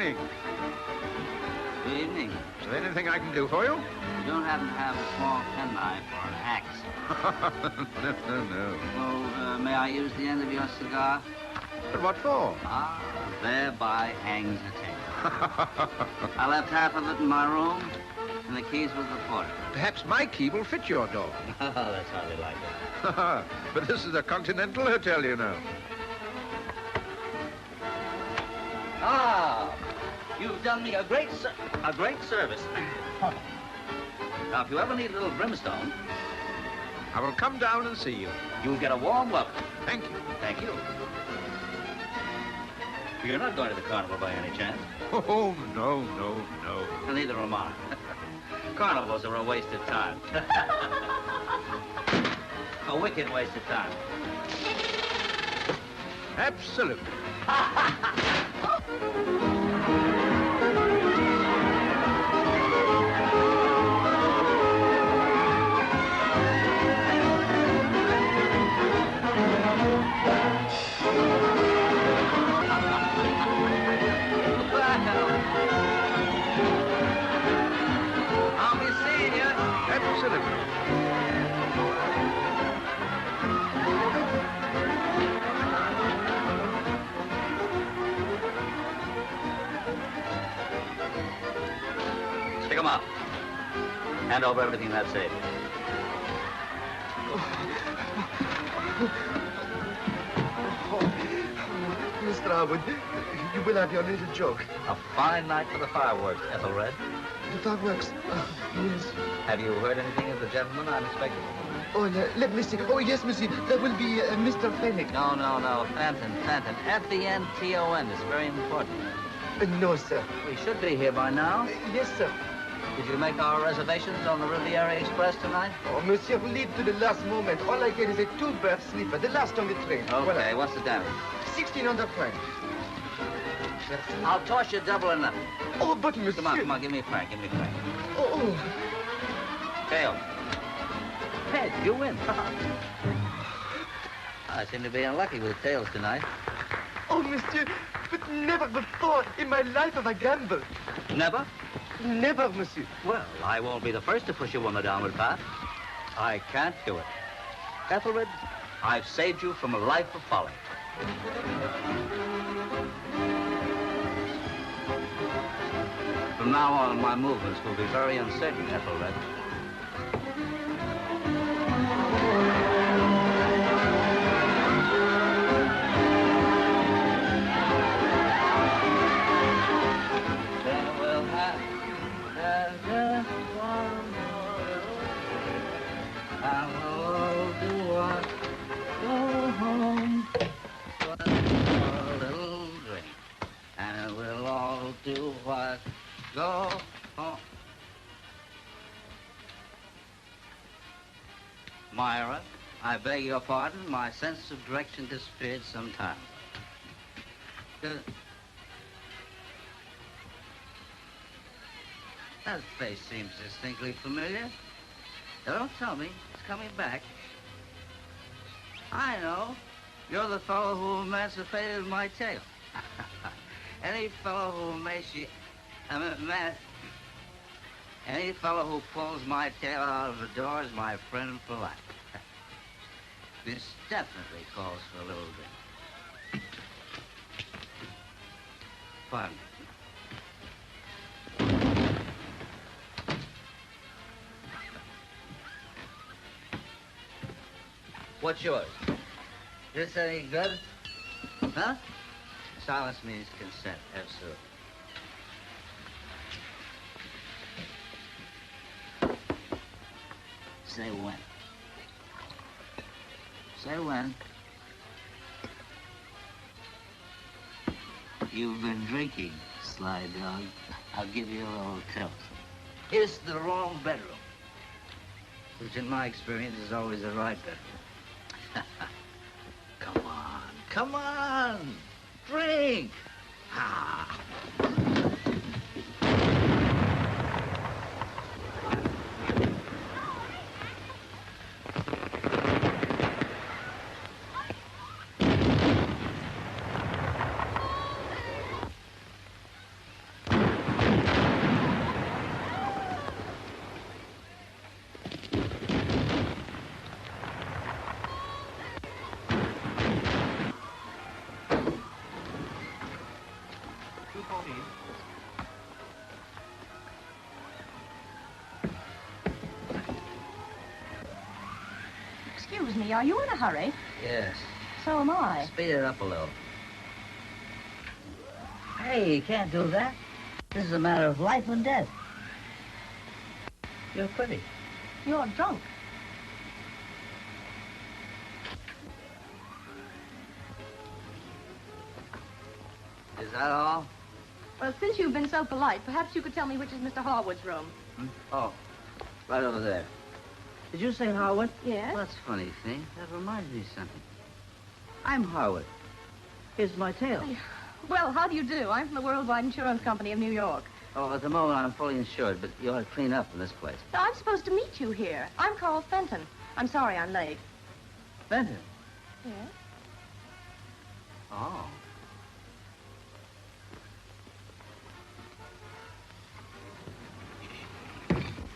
evening. Good evening. Is there anything I can do for you? You don't happen to have a small penknife or an axe? No. Well, may I use the end of your cigar? But what for? Ah, thereby hangs a tale. I left half of it in my room, and the keys with the porter. Perhaps my key will fit your door. Oh, that's hardly like it. But this is a Continental hotel, you know. Ah, you've done me a great service. Now, if you ever need a little brimstone, I will come down and see you. you'll get a warm welcome. Thank you. Thank you. You're not going to the carnival by any chance? Oh, no. Well, neither am I. Carnivals are a waste of time. A wicked waste of time. Absolutely. I'll be seeing you. Absolutely. Stick 'em up. Hand over everything that's safe. Mr. Harwood, you will have your little joke. A fine night for the fireworks, Ethelred. The fireworks? Yes. Have you heard anything of the gentleman I'm expecting? Oh, let me see. Oh, yes, monsieur. There will be Mr. Felix. No. Fenton. F-E-N-T-O-N. It's very important. No, sir. We should be here by now. Yes, sir. Did you make our reservations on the Riviera Express tonight? Oh, monsieur, leave to the last moment. All I get is a two-berth sleeper, the last on the train. Okay, Voilà. what's the damage? 1,600 francs. I'll toss you double or nothing. Oh, but monsieur... Come on, give me a franc. Oh. Tails. Head, you win. I seem to be unlucky with tails tonight. Oh, monsieur, but never before in my life have I gambled. Never? Never, monsieur. Well, I won't be the first to push you on the downward path. I can't do it. Ethelred, I've saved you from a life of folly. From now on, my movements will be very uncertain, Ethelred. Go home. Myra, I beg your pardon. My sense of direction disappeared some time ago. That face seems distinctly familiar. Don't tell me it's coming back. I know. You're the fellow who emancipated my tail. Any fellow who any fellow who pulls my tail out of the door is my friend for life. This definitely calls for a little drink. Pardon me. What's yours? This any good? Huh? Silence means consent, absolutely. Say when. Say when. You've been drinking, sly dog. I'll give you a little tilt. It's the wrong bedroom, which in my experience is always the right bedroom. Come on. Drink. Ah. Excuse me, are you in a hurry? Yes. So am I. Speed it up a little. Hey, you can't do that. This is a matter of life and death. You're pretty. You're drunk. Is that all? Well, since you've been so polite, perhaps you could tell me which is Mr. Harwood's room. Oh, right over there. Did you say Harwood? Yes? Well, that's a funny thing. That reminds me of something. I'm Harwood. Here's my tail. Well, how do you do? I'm from the Worldwide Insurance Company of New York. Oh, at the moment, I'm fully insured, but you ought to clean up in this place. Now, I'm supposed to meet you here. I'm Carl Fenton. I'm sorry I'm late. Fenton? Yes? Oh.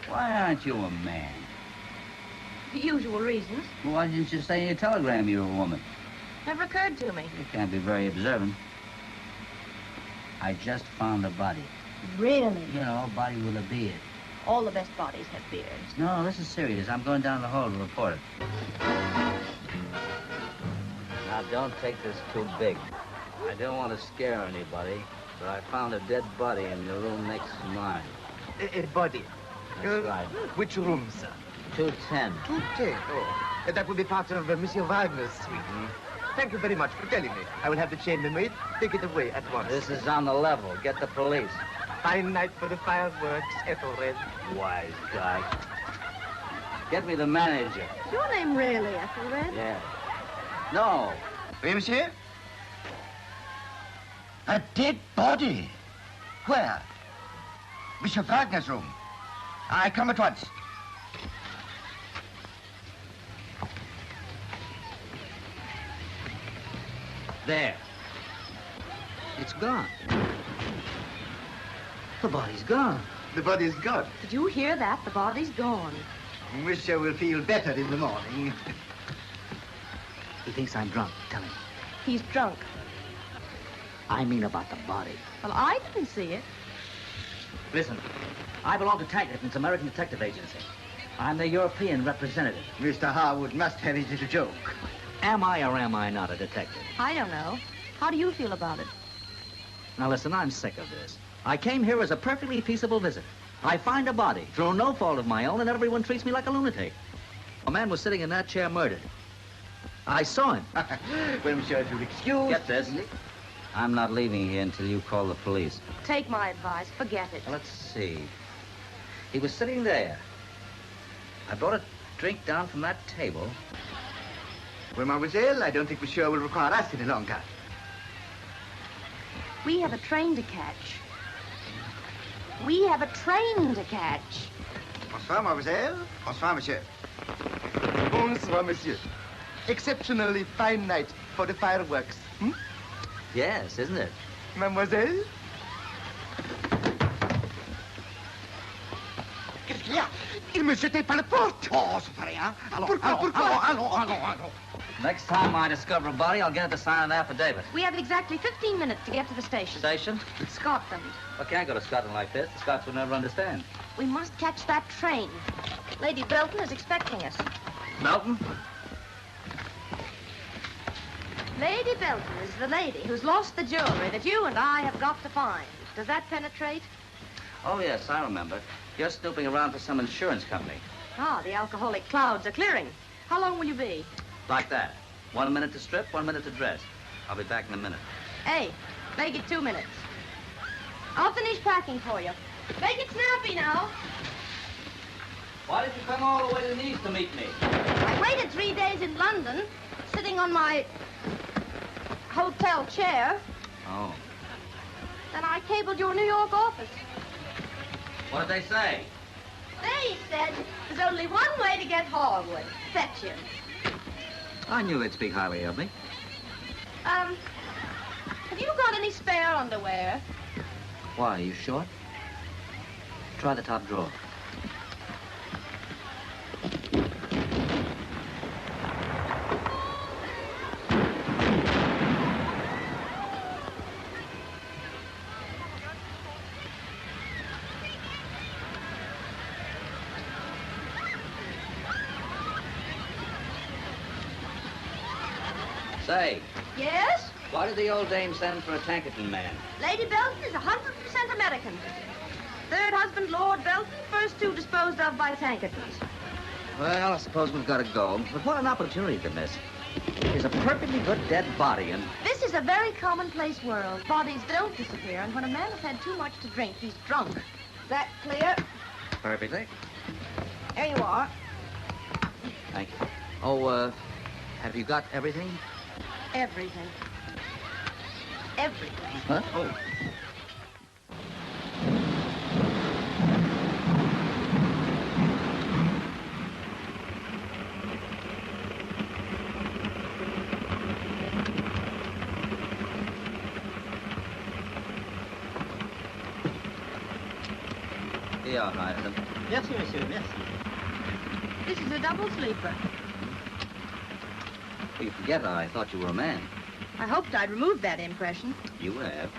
Why aren't you a man? The usual reasons. Well, why didn't you say in your telegram you were a woman? Never occurred to me. You can't be very observant. I just found a body. Really? You know, a body with a beard. All the best bodies have beards. No, this is serious. I'm going down the hall to report it. Now, don't take this too big. I don't want to scare anybody, but I found a dead body in the room next to mine. A body. That's right. Which room, sir? 210. 210. Oh, that will be part of Monsieur Wagner's suite. Thank you very much for telling me. I will have the chambermaid take it away at once. This is on the level. Get the police. Fine night for the fireworks, Ethelred. Wise guy. Get me the manager. Is your name really Ethelred? Yeah. No. Oui, monsieur? A dead body? Where? Monsieur Wagner's room. I come at once. There. It's gone. The body's gone. The body's gone. Did you hear that? The body's gone. Monsieur will feel better in the morning. He thinks I'm drunk. Tell him. He's drunk. I mean about the body. Well, I didn't see it. Listen, I belong to Taggart, American Detective Agency. I'm the European representative. Mr. Harwood must have his little joke. Am I or am I not a detective? I don't know. How do you feel about it? Now listen, I'm sick of this. I came here as a perfectly peaceable visitor. I find a body through no fault of my own, and everyone treats me like a lunatic. A man was sitting in that chair murdered. I saw him. Well, monsieur, if you'll excuse... Get this. I'm not leaving here until you call the police. Take my advice. Forget it. Let's see. He was sitting there. I brought a drink down from that table. Well, mademoiselle, I don't think monsieur will require us any longer. We have a train to catch. We have a train to catch. Bonsoir, mademoiselle. Bonsoir, monsieur. Bonsoir, monsieur. Exceptionally fine night for the fireworks. Hmm? Yes, isn't it? Mademoiselle? Qu'est-ce qu'il y a? Il me jetait par la porte. Oh, ça fait rien. Allons, allons. Next time I discover a body, I'll get it to sign an affidavit. We have exactly 15 minutes to get to the station. Station? Scotland. I can't go to Scotland like this. The Scots would never understand. We must catch that train. Lady Belton is expecting us. Melton? Lady Belton is the lady who's lost the jewelry that you and I have got to find. Does that penetrate? Oh, yes, I remember. You're snooping around for some insurance company. Ah, the alcoholic clouds are clearing. How long will you be? Like that. 1 minute to strip, 1 minute to dress. I'll be back in a minute. Hey, make it 2 minutes. I'll finish packing for you. Make it snappy now. Why did you come all the way to the east to meet me? I waited 3 days in London, sitting on my hotel chair. Oh. Then I cabled your New York office. What did they say? They said there's only one way to get Harwood. Fetch him. I knew they'd speak highly of me. Have you got any spare underwear? Why, are you short? Try the top drawer. Say, Yes? why did the old dame send for a Tankerton man? Lady Belton is 100% American. Third husband, Lord Belton, first two disposed of by Tankertons. Well, I suppose we've got to go. But what an opportunity to miss. There's a perfectly good dead body, and... This is a very commonplace world. Bodies don't disappear, and when a man has had too much to drink, he's drunk. That clear? Perfectly. There you are. Thank you. Oh, have you got everything? Everything. Everything. Huh? Oh. Yeah, hi. Merci, monsieur, merci. This is a double sleeper. You forget I thought you were a man. I hoped I'd removed that impression. You have.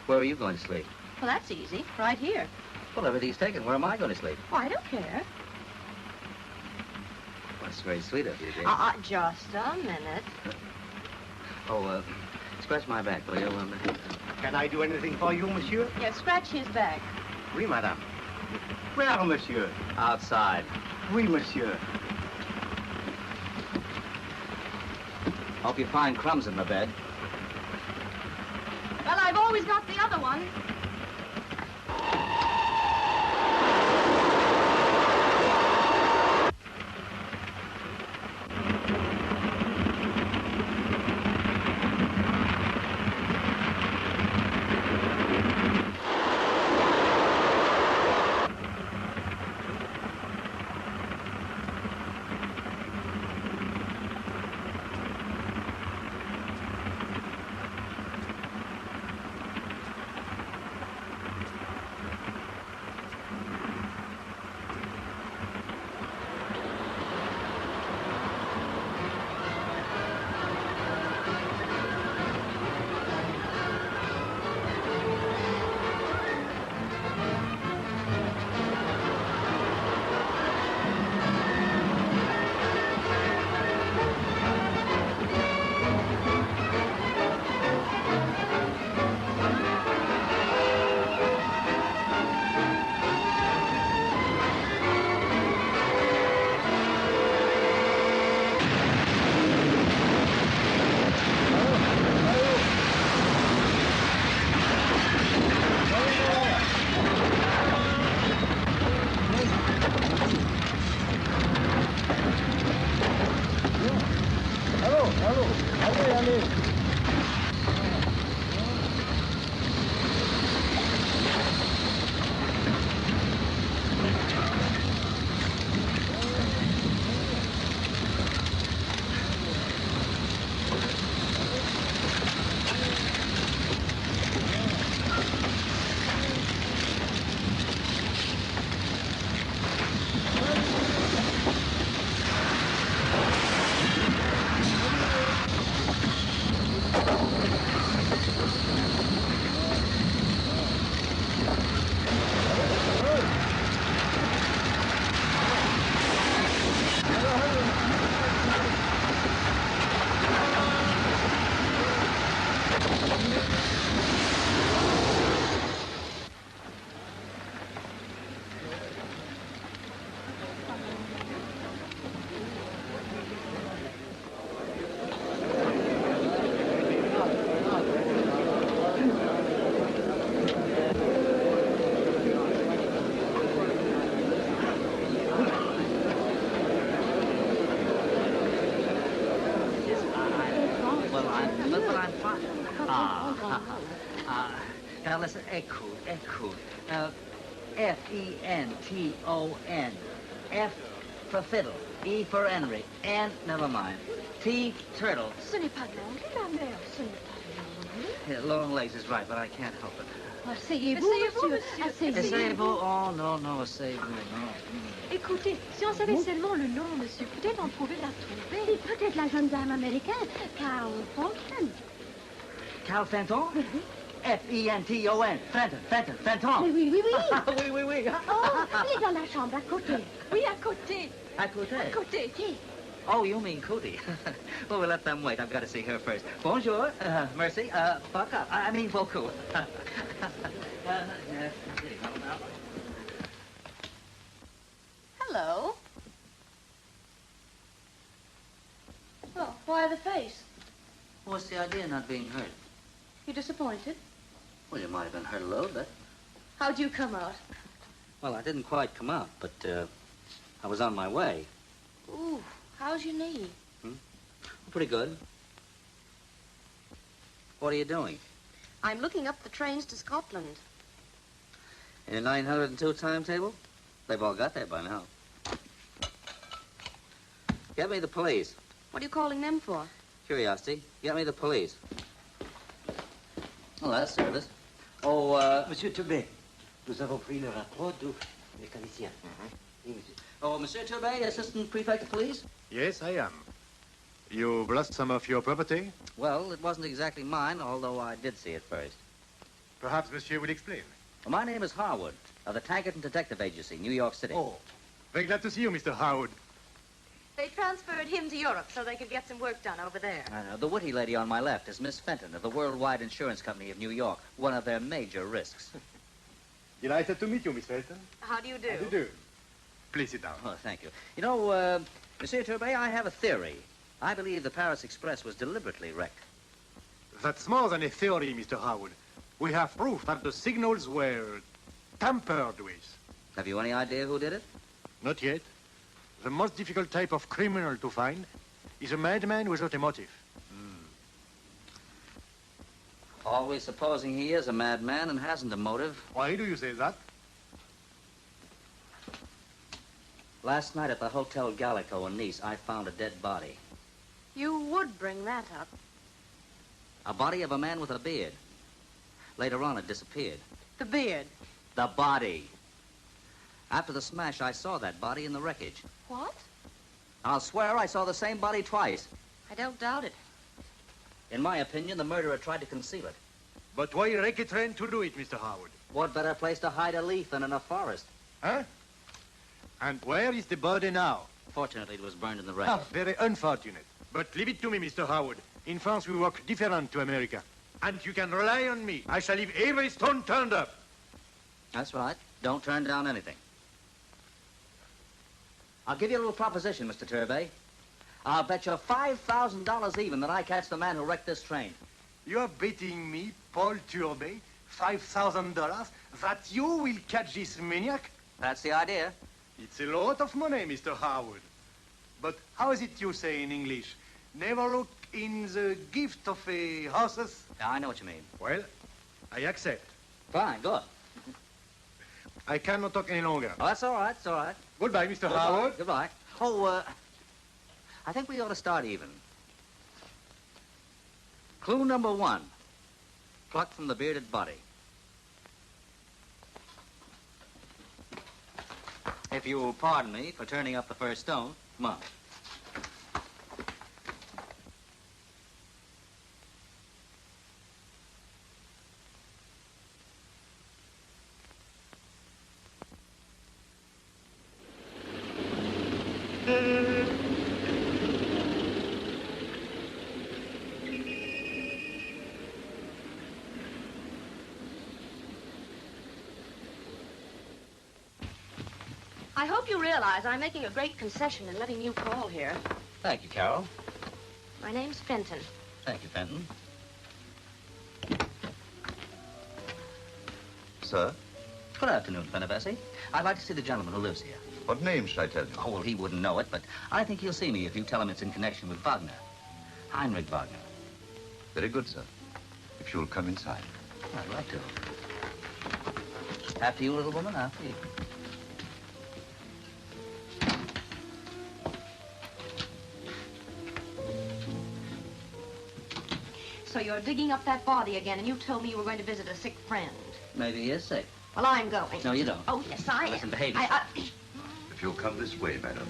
Where are you going to sleep? Well, that's easy. Right here. Well, everything's taken. Where am I going to sleep? Oh, I don't care. Well, that's very sweet of you, dear. Just a minute. Oh, scratch my back, will you? Can I do anything for you, monsieur? Yeah, scratch his back. Oui, madame. Where, monsieur? Outside. Oui, monsieur. Hope you find crumbs in the bed. Well, I've always got the other one. Now listen, écoute. F-E-N-T-O-N. F for fiddle. E for Henry. N, never mind. T, turtle. Ce n'est pas de l'anglais, ma mère. Ce n'est pas de l'anglais. Yeah, long legs is right, but I can't help it. Asseyez-vous, monsieur. Asseyez-vous. Oh, no, asseyez-vous, no. Écoutez, si on savait seulement le nom, monsieur, peut-être on pouvait la trouver. Et peut-être la jeune dame américaine, Carl Fenton. Carl Fenton? F-E-N-T-O-N. Fenton. Oui. oui. Oh, il est dans la chambre à côté. Oui, à côté. À côté? À côté. Oh, you mean Cootie. Well, we'll let them wait. I've got to see her first. Bonjour. Merci. Fuck up. I mean, beaucoup. Hello. Oh, why the face? What's the idea of not being hurt? You disappointed? Well, you might have been hurt a little bit. How'd you come out? Well, I didn't quite come out, but I was on my way. Ooh, how's your knee? Pretty good. What are you doing? I'm looking up the trains to Scotland. In a 902 timetable? They've all got that by now. Get me the police. What are you calling them for? Curiosity. Get me the police. Oh, that's service. Oh, Monsieur Teubé, nous avons pris le rapport du mécanicien. Oui, monsieur. Oh, Monsieur Turbay, Assistant Prefect of Police? Yes, I am. You've lost some of your property? Well, it wasn't exactly mine, although I did see it first. Perhaps Monsieur will explain. Well, my name is Harwood, of the Tankerton Detective Agency, New York City. Oh, very glad to see you, Mr. Howard. They transferred him to Europe so they could get some work done over there. I know. The witty lady on my left is Miss Fenton of the Worldwide Insurance Company of New York, one of their major risks. Delighted to meet you, Miss Felton. How do you do? How do you do? Please sit down. Oh, thank you. You know, Monsieur Turbay, I have a theory. I believe the Paris Express was deliberately wrecked. That's more than a theory, Mr. Howard. We have proof that the signals were tampered with. Have you any idea who did it? Not yet. The most difficult type of criminal to find is a madman without a motive. Always supposing he is a madman and hasn't a motive. Why do you say that? Last night at the Hotel Gallico in Nice, I found a dead body. You would bring that up. A body of a man with a beard. Later on, it disappeared. The beard. The body. After the smash, I saw that body in the wreckage. What? I'll swear I saw the same body twice. I don't doubt it. In my opinion, the murderer tried to conceal it. But why wreck a train to do it, Mr. Howard? What better place to hide a leaf than in a forest? Huh? And where is the body now? Fortunately, it was burned in the wreck. Ah, very unfortunate. But leave it to me, Mr. Howard. In France, we work different to America. And you can rely on me. I shall leave every stone turned up. That's right. Don't turn down anything. I'll give you a little proposition, Mr. Turbay. I'll bet you $5,000 even that I catch the man who wrecked this train. You're betting me, Paul Turbay, $5,000 that you will catch this maniac? That's the idea. It's a lot of money, Mr. Howard. But how is it you say in English? Never look in the gift of a horses? Yeah, I know what you mean. Well, I accept. Fine, good. I cannot talk any longer. Oh, that's all right, it's all right. Goodbye, Mr. Howard. Goodbye. Oh, I think we ought to start even. Clue number 1. Plucked from the bearded body. If you'll pardon me for turning up the first stone, come on. I hope you realize I'm making a great concession in letting you call here. Thank you, Carol. My name's Fenton. Thank you, Fenton. Sir? Good afternoon, Fenabessi. I'd like to see the gentleman who lives here. What name should I tell you? Oh, well, he wouldn't know it, but I think he'll see me if you tell him it's in connection with Wagner. Heinrich Wagner. Very good, sir. If you'll come inside. I'd like to. After you, little woman, after you. So you're digging up that body again, and you told me you were going to visit a sick friend. Maybe he is sick. Well, I'm going. No, you don't. Oh, yes, I am. Listen, behave If you'll come this way, madam.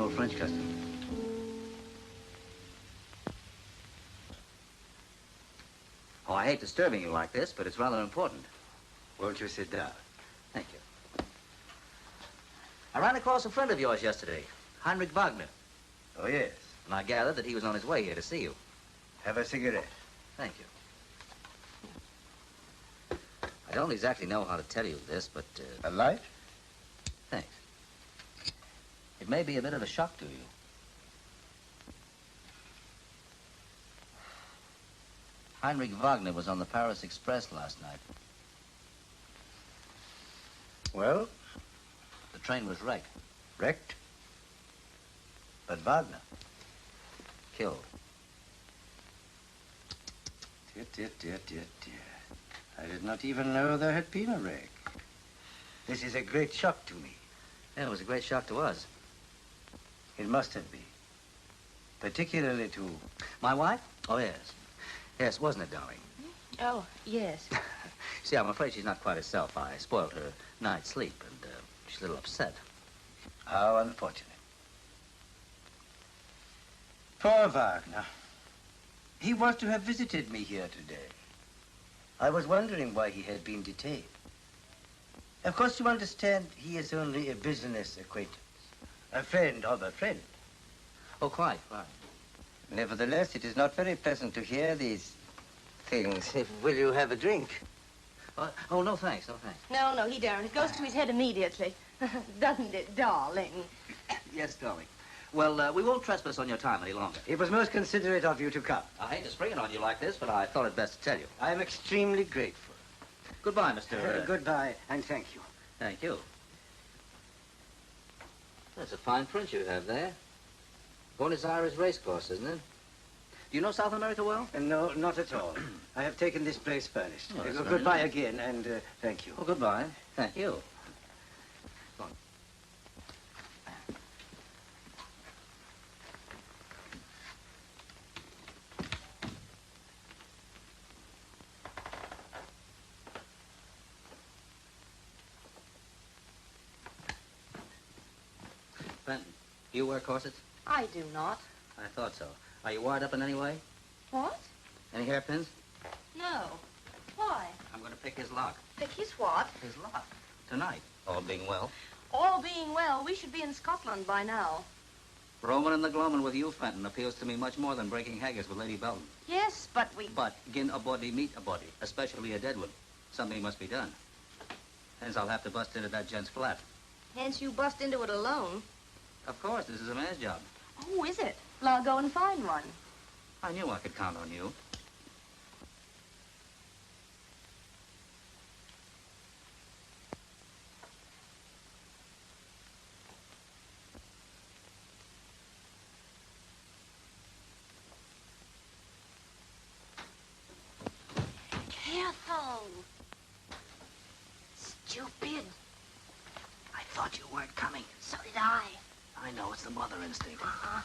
old French custom. Oh, I hate disturbing you like this, but it's rather important. Won't you sit down? Thank you. I ran across a friend of yours yesterday, Heinrich Wagner. Oh, yes. And I gathered that he was on his way here to see you. Have a cigarette. Thank you. I don't exactly know how to tell you this, but... A light? Thanks. It may be a bit of a shock to you. Heinrich Wagner was on the Paris Express last night. Well? The train was wrecked. Wrecked? But Wagner? Killed. Dear, dear, dear, dear, dear. I did not even know there had been a wreck. This is a great shock to me. Yeah, it was a great shock to us. It must have been. Particularly to... My wife? Oh, yes. Yes, wasn't it, darling? Oh, yes. See, I'm afraid she's not quite herself. I spoiled her night's sleep, and she's a little upset. How unfortunate. Poor Wagner. He was to have visited me here today. I was wondering why he had been detained. Of course, you understand, he is only a business acquaintance. A friend of a friend. Oh, quite. Nevertheless, it is not very pleasant to hear these things. Will you have a drink? Oh, no thanks, no thanks. No, he daren't. It goes to his head immediately. Doesn't it, darling? Yes, darling. Well, we won't trespass on your time any longer. It was most considerate of you to come. I hate to spring it on you like this, but I thought it best to tell you. I am extremely grateful. Goodbye, Mr. Goodbye, and thank you. Thank you. That's a fine print you have there. Buenos Aires racecourse, isn't it? Do you know South America well? No, not at all. I have taken this place furnished. Oh, that's very goodbye nice. again, and thank you. Oh, goodbye. Thank you. Go on. Benton, do you wear corsets? I do not. I thought so. Are you wired up in any way? What? Any hairpins? No. Why? I'm going to pick his lock. Pick his what? His lock. Tonight, all being well. All being well, we should be in Scotland by now. Roaming and the gloaming with you, Fenton, appeals to me much more than breaking haggis with Lady Belton. Yes, but we... But, gin a body meet a body, especially a dead one. Something must be done. Hence, I'll have to bust into that gent's flat. Hence you bust into it alone. Of course, this is a man's job. Oh, is it? Well, I'll go and find one. I knew I could count on you. Careful. Stupid. I thought you weren't coming. So did I. I know, it's the mother instinct. Uh-huh.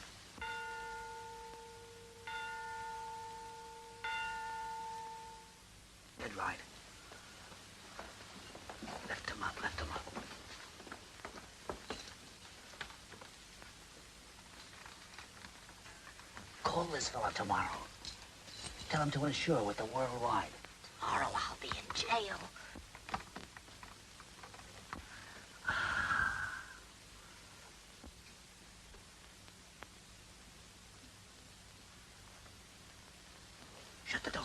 Dead right. Lift him up, lift him up. Call this fella tomorrow. Tell him to insure with the worldwide. Tomorrow I'll be in jail. Shut the door.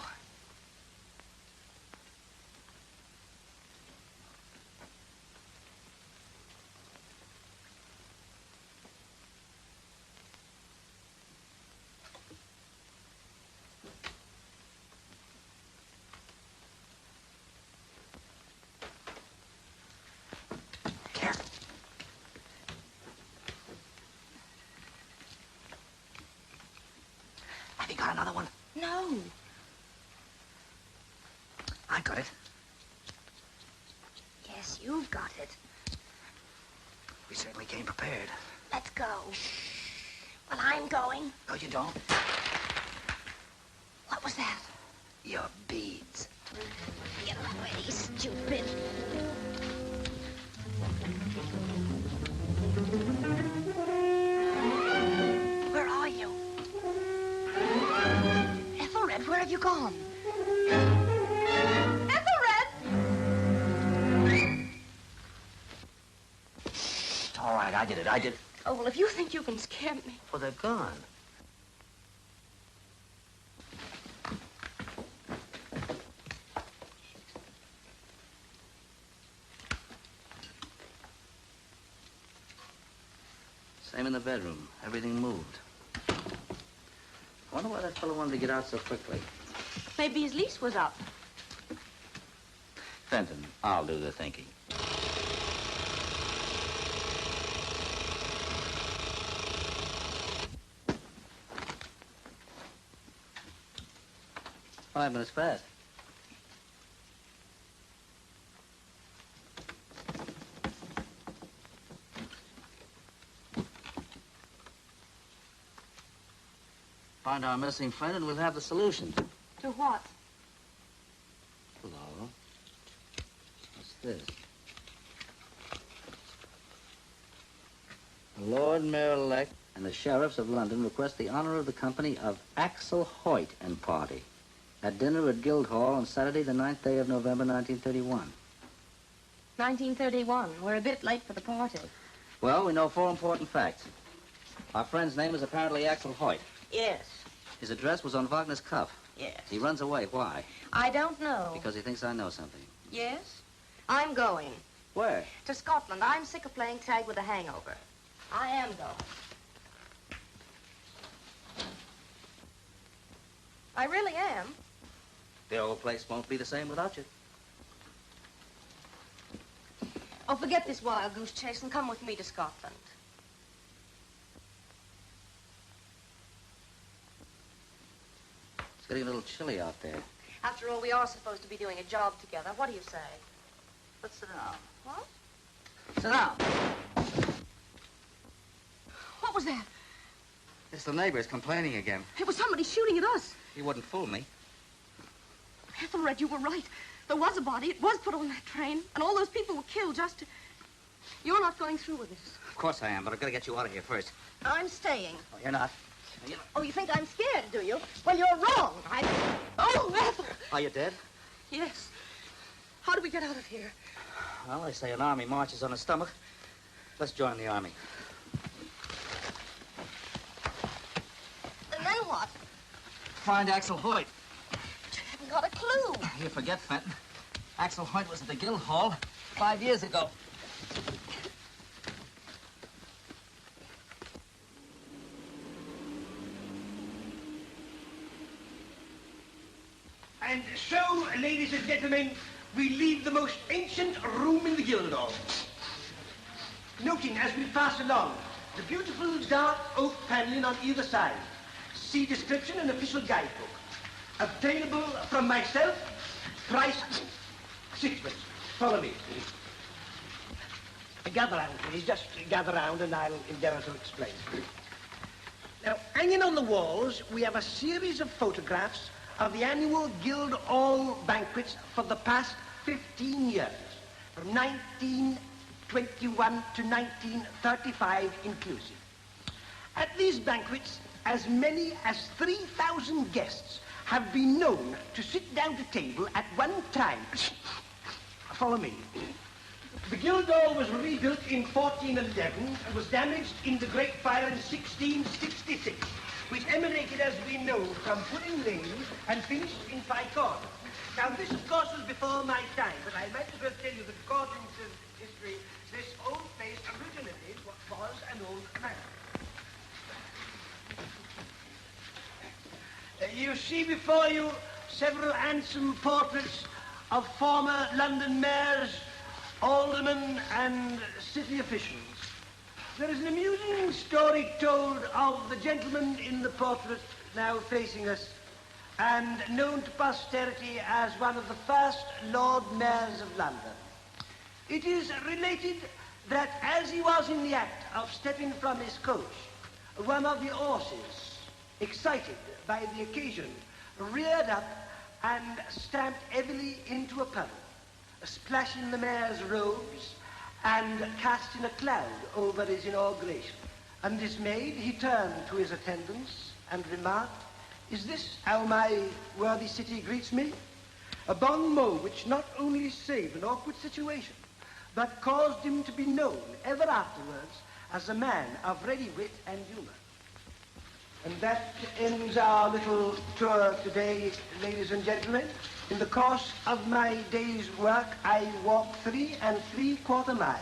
Have you got another one? No. I got it. Yes, you've got it. We certainly came prepared. Let's go. Well, I'm going. No, you don't. What was that? Your beads. Get away, stupid. I did. Oh, well, if you think you can scare me. Well, they're gone. Same in the bedroom. Everything moved. I wonder why that fellow wanted to get out so quickly. Maybe his lease was up. Fenton, I'll do the thinking. Five minutes past. Find our missing friend and we'll have the solution. To what? Hello. What's this? The Lord Mayor-elect and the Sheriffs of London request the honor of the company of Axel Hoyt and party at dinner at Guildhall on Saturday, the 9th day of November, 1931. 1931. We're a bit late for the party. Well, we know 4 important facts. Our friend's name is apparently Axel Hoyt. Yes. His address was on Wagner's cuff. Yes. He runs away. Why? I don't know. Because he thinks I know something. Yes? I'm going. Where? To Scotland. I'm sick of playing tag with a hangover. I am going. I really am. The old place won't be the same without you. Oh, forget this wild goose chase and come with me to Scotland. It's getting a little chilly out there. After all, we are supposed to be doing a job together. What do you say? Let's sit down. What? Sit down. What was that? It's the neighbors complaining again. It was somebody shooting at us. He wouldn't fool me. Ethelred, you were right. There was a body. It was put on that train. And all those people were killed just to... You're not going through with this. Of course I am, but I've got to get you out of here first. I'm staying. Oh, you're not. Oh, you think I'm scared, do you? Well, you're wrong. Oh, Ethel! Are you dead? Yes. How do we get out of here? Well, they say an army marches on a stomach. Let's join the army. And then what? Find Axel Hoyt. But you haven't got a clue. You forget, Fenton. Axel Hoyt was at the Guildhall 5 years ago. And so, ladies and gentlemen, we leave the most ancient room in the Guildhall. Noting as we pass along the beautiful dark oak paneling on either side. See description and official guidebook. Obtainable from myself, price 6 Follow me. Gather round, please. Just gather round and I'll endeavour to explain. Now, hanging on the walls, we have a series of photographs of the annual Guildhall banquets for the past 15 years, from 1921 to 1935 inclusive. At these banquets, as many as 3,000 guests have been known to sit down to table at one time. Follow me. The Guildhall was rebuilt in 1411 and was damaged in the Great Fire in 1666, which emanated, as we know, from Pudding Lane and finished in Fycorn. Now, this, of course, was before my time, but I might as well tell you that according to history, this old place originally was an old manor. You see before you several handsome portraits of former London mayors, aldermen, and city officials. There is an amusing story told of the gentleman in the portrait now facing us, and known to posterity as one of the first Lord Mayors of London. It is related that as he was in the act of stepping from his coach, one of the horses, excited by the occasion, reared up and stamped heavily into a puddle, splashing the mayor's robes and casting a cloud over his inauguration. Undismayed, he turned to his attendants and remarked, "Is this how my worthy city greets me?" A bon mot which not only saved an awkward situation, but caused him to be known ever afterwards as a man of ready wit and humor. And that ends our little tour today, ladies and gentlemen. In the course of my day's work, I walk 3 3/4 miles,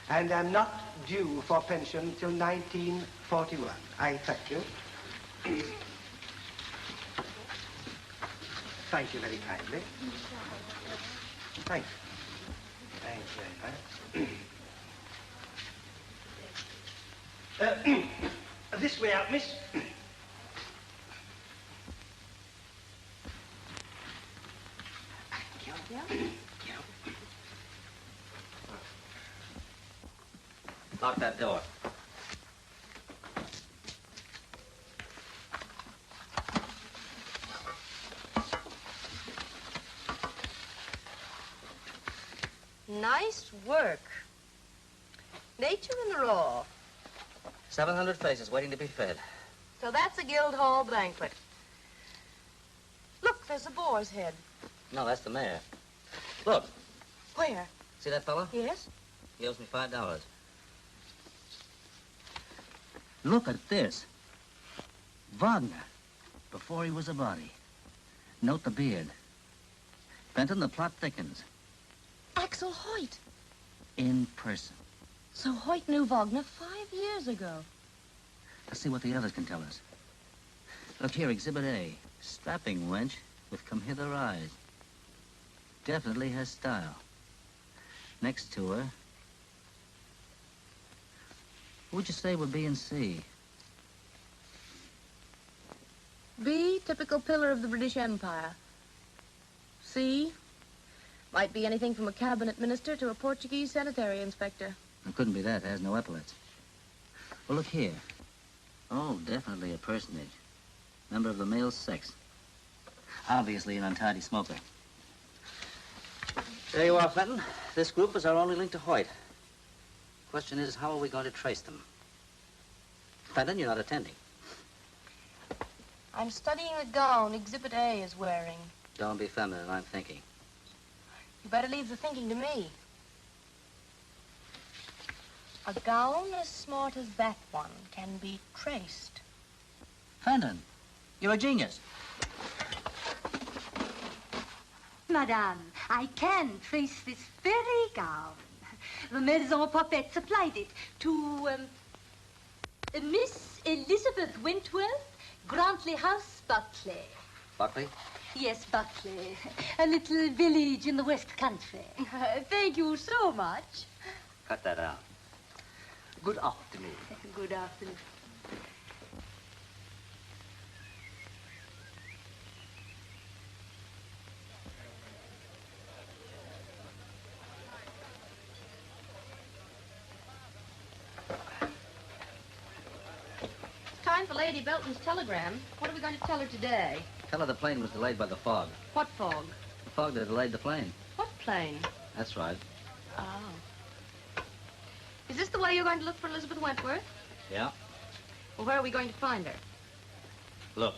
and am not due for pension till 1941. I thank you. Thank you very kindly. Thank you. Thank you very much. This way out, miss. Lock that door. Nice work. Nature in the raw. 700 faces waiting to be fed. So that's a Guildhall banquet. Look, there's a boar's head. No, that's the mayor. Look. Where? See that fellow? Yes? He owes me $5. Look at this. Wagner, before he was a body. Note the beard. Benton, the plot thickens. Axel Hoyt. In person. So Hoyt knew Wagner 5 years ago. Let's see what the others can tell us. Look here, Exhibit A. Strapping wench with come-hither eyes. Definitely has style. Next to her, who would you say would B and C? B, typical pillar of the British Empire. C, might be anything from a cabinet minister to a Portuguese sanitary inspector. It couldn't be that. It has no epaulets. Well, look here. Oh, definitely a personage. Member of the male sex. Obviously an untidy smoker. There you are, Fenton. This group is our only link to Hoyt. Question is, how are we going to trace them? Fenton, you're not attending. I'm studying the gown Exhibit A is wearing. Don't be feminine, I'm thinking. You better leave the thinking to me. A gown as smart as that one can be traced. Fenton, you're a genius. Madame, I can trace this very gown. The Maison Popette supplied it to, Miss Elizabeth Wentworth, Grantley House, Buckley. Buckley? Yes, Buckley. A little village in the West Country. Thank you so much. Cut that out. Good afternoon. Good afternoon. Time for Lady Belton's telegram. What are we going to tell her today? Tell her the plane was delayed by the fog. What fog? The fog that delayed the plane. What plane? That's right. Oh. Is this the way you're going to look for Elizabeth Wentworth? Yeah. Well, where are we going to find her? Look.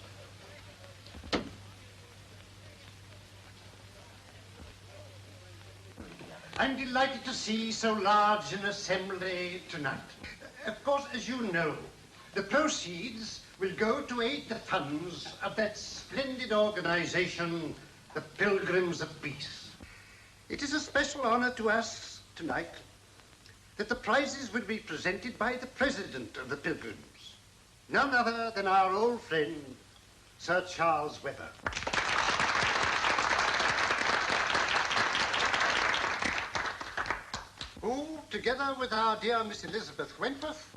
I'm delighted to see so large an assembly tonight. Of course, as you know, the proceeds will go to aid the funds of that splendid organization, the Pilgrims of Peace. It is a special honor to us tonight that the prizes will be presented by the president of the Pilgrims, none other than our old friend, Sir Charles Webber. Who, together with our dear Miss Elizabeth Wentworth,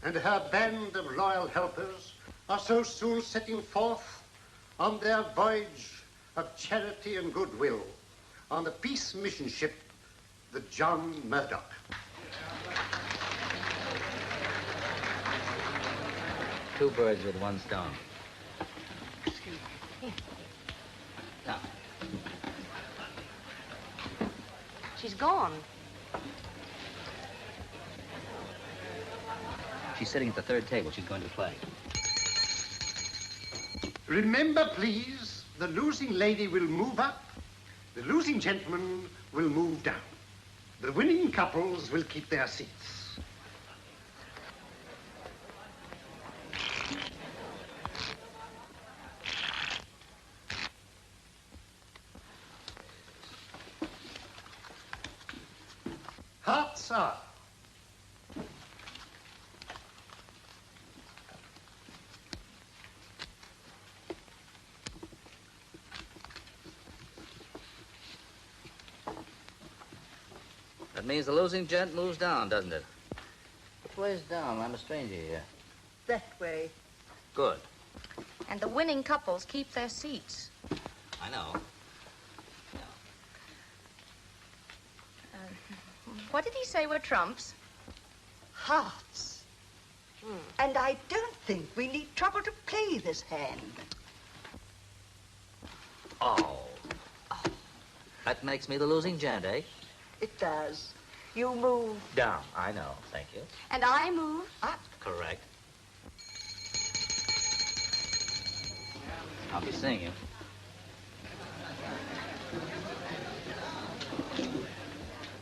and her band of loyal helpers, are so soon setting forth on their voyage of charity and goodwill on the peace mission ship, the John Murdoch. Two birds with one stone. Now. She's gone. She's sitting at the third table. She's going to play. Remember, please, the losing lady will move up. The losing gentlemen will move down. The winning couples will keep their seats. Hearts are. That means the losing gent moves down, doesn't it? Which way's down? I'm a stranger here. That way. Good. And the winning couples keep their seats. I know. What did he say were trumps? Hearts. And I don't think we need trouble to play this hand. Oh. That makes me the losing gent, eh? It does. You move Down. I know. Thank you. And I move up. Correct. I'll be seeing you.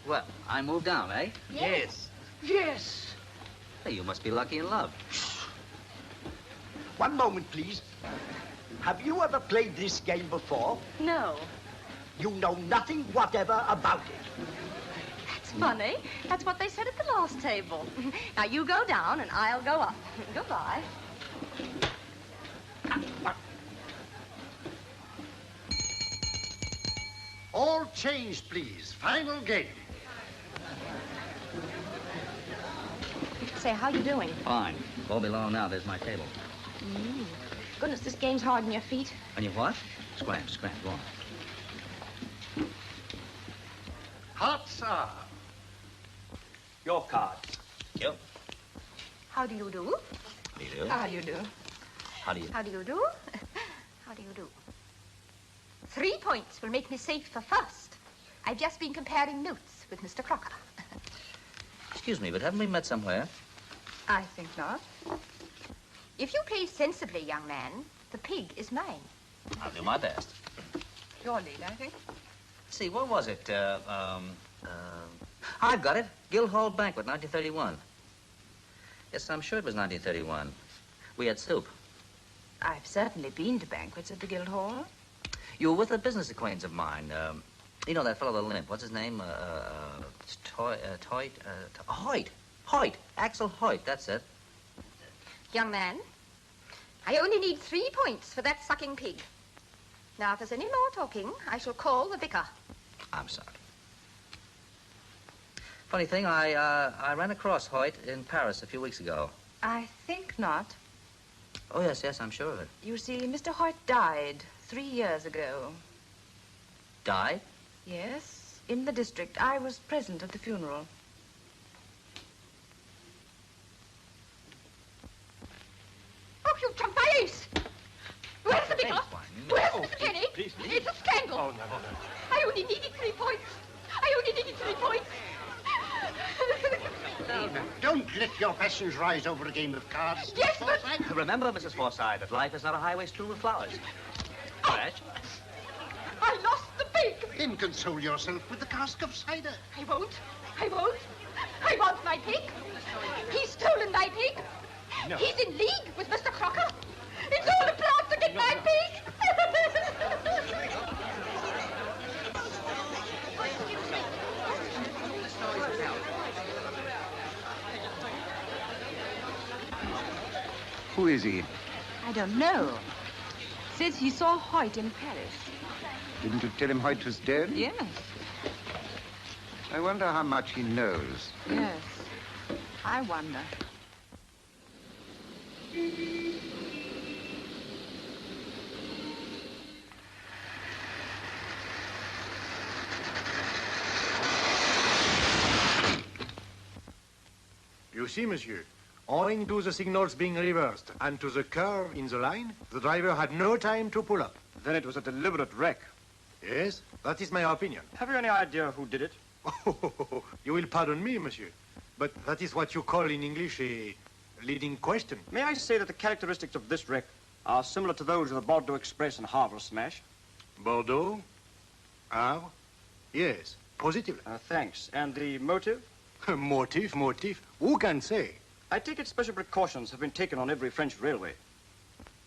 Well, I move down, eh? Yes. Yes. Hey, you must be lucky in love. One moment, please. Have you ever played this game before? No. You know nothing whatever about it. That's funny. That's what they said at the last table. Now you go down and I'll go up. Goodbye. All changed, please. Final game. Say, how you doing? Fine. Go below now. There's my table. Goodness, this game's hard on your feet. On your what? Scram. Go on. Hearts are. Your card. Yep. How do you do? How do you do? How do you do? How do you... How do you do? How do you do? 3 points will make me safe for first. I've just been comparing notes with Mr. Crocker. Excuse me, but haven't we met somewhere? I think not. If you play sensibly, young man, the pig is mine. I'll do my best. Your lead, I think. See, what was it? I've got it. Guildhall Banquet, 1931. Yes, I'm sure it was 1931. We had soup. I've certainly been to banquets at the Guildhall. You were with a business acquaintance of mine. You know that fellow with the limp. What's his name? Hoyt. Axel Hoyt, that's it. Young man, I only need 3 points for that sucking pig. Now, if there's any more talking, I shall call the vicar. I'm sorry. Funny thing, I ran across Hoyt in Paris a few weeks ago. I think not. Oh, yes, I'm sure of it. You see, Mr. Hoyt died 3 years ago. Died? Yes, in the district. I was present at the funeral. Oh, you jumped my ace! Where's the vicar? Where's Mr. Kenny? Please. It's a scandal. Oh, no. I only needed 3 points. Now, don't let your passions rise over a game of cards. Yes, but... Remember, Mrs. Forsythe, that life is not a highway strewn with flowers. Crash. I lost the pig. Then console yourself with a cask of cider. I won't. I want my pig. He's stolen my pig. No. He's in league with Mr. Crocker. It's all a plot to get my pig. Who is he? I don't know. Says he saw Hoyt in Paris. Didn't you tell him Hoyt was dead? Yes. I wonder how much he knows. Yes. I wonder. You see, monsieur, owing to the signals being reversed and to the curve in the line, the driver had no time to pull up. Then it was a deliberate wreck. Yes, that is my opinion. Have you any idea who did it? Oh, you will pardon me, monsieur, but that is what you call in English a leading question. May I say that the characteristics of this wreck are similar to those of the Bordeaux Express and Harvard smash? Bordeaux? Ah? Yes, positively. Thanks. And the motive? Motive? Who can say? I take it special precautions have been taken on every French railway.